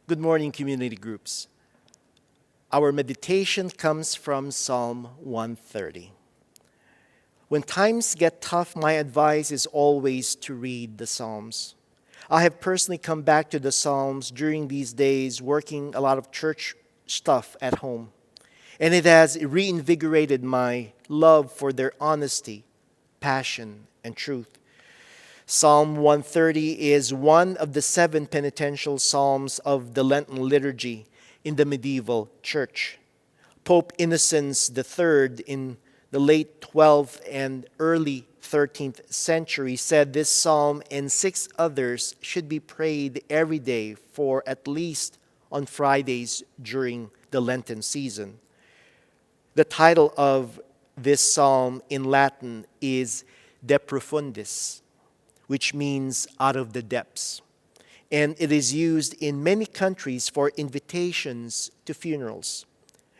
Good morning, community groups. Our meditation comes from Psalm 130. When times get tough, my advice is always to read the Psalms. I have personally come back to the Psalms during these days, working a lot of church stuff at home. And it has reinvigorated my love for their honesty, passion, and truth. Psalm 130 is one of the 7 penitential psalms of the Lenten liturgy in the medieval church. Pope Innocent III in the late 12th and early 13th century said this psalm and 6 others should be prayed every day for at least on Fridays during the Lenten season. The title of this psalm in Latin is De Profundis, which means out of the depths. And it is used in many countries for invitations to funerals.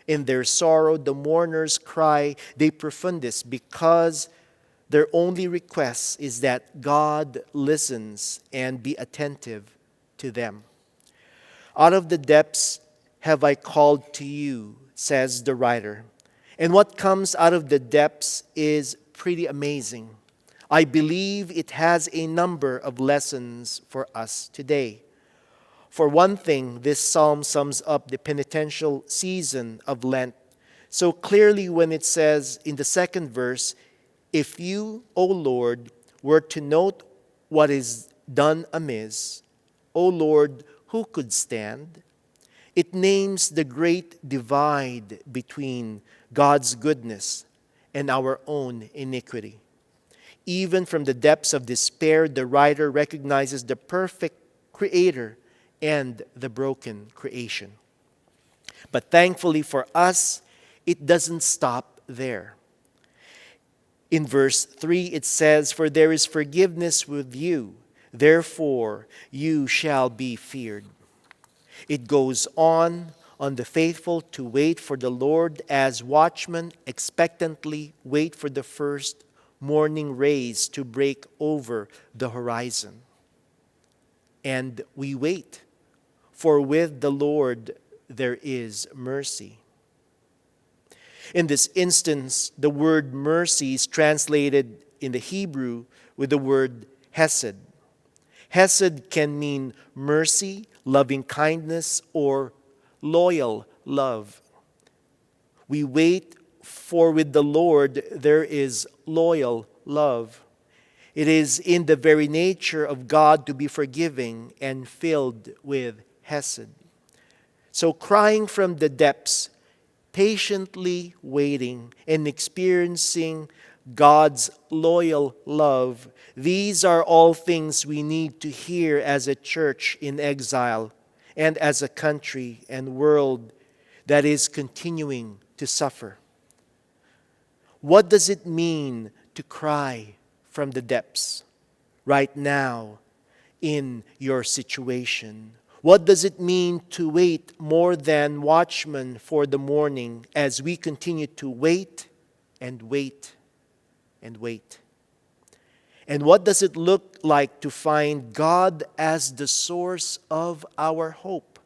In their sorrow, the mourners cry De Profundis because their only request is that God listens and be attentive to them. Out of the depths have I called to you, says the writer. And what comes out of the depths is pretty amazing. I believe it has a number of lessons for us today. For one thing, this psalm sums up the penitential season of Lent so clearly when it says in the second verse, "If you, O Lord, were to note what is done amiss, O Lord, who could stand?" It names the great divide between God's goodness and our own iniquity. Even from the depths of despair, the writer recognizes the perfect Creator and the broken creation. But thankfully for us, it doesn't stop there. In verse 3, it says, "For there is forgiveness with you, therefore you shall be feared." It goes on the faithful to wait for the Lord as watchmen expectantly wait for the first morning rays to break over the horizon. And we wait, for with the Lord there is mercy. In this instance, the word mercy is translated in the Hebrew with the word hesed. Hesed can mean mercy, loving kindness, or loyal love. We wait, for with the Lord there is loyal love. It is in the very nature of God to be forgiving and filled with hesed. So crying from the depths, patiently waiting and experiencing God's loyal love, these are all things we need to hear as a church in exile and as a country and world that is continuing to suffer. What does it mean to cry from the depths right now in your situation? What does it mean to wait more than watchmen for the morning as we continue to wait and wait and wait? And what does it look like to find God as the source of our hope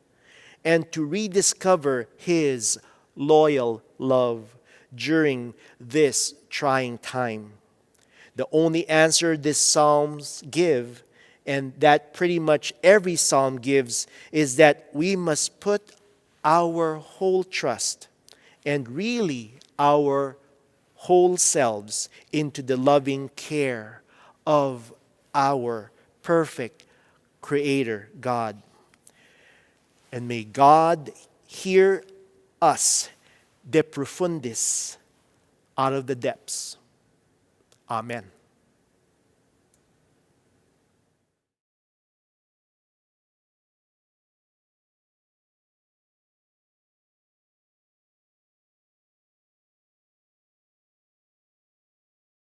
and to rediscover His loyal love during this trying time? The only answer these psalms give, and that pretty much every psalm gives, is that we must put our whole trust and really our whole selves into the loving care of our perfect Creator God. And may God hear us, de profundis, out of the depths. Amen.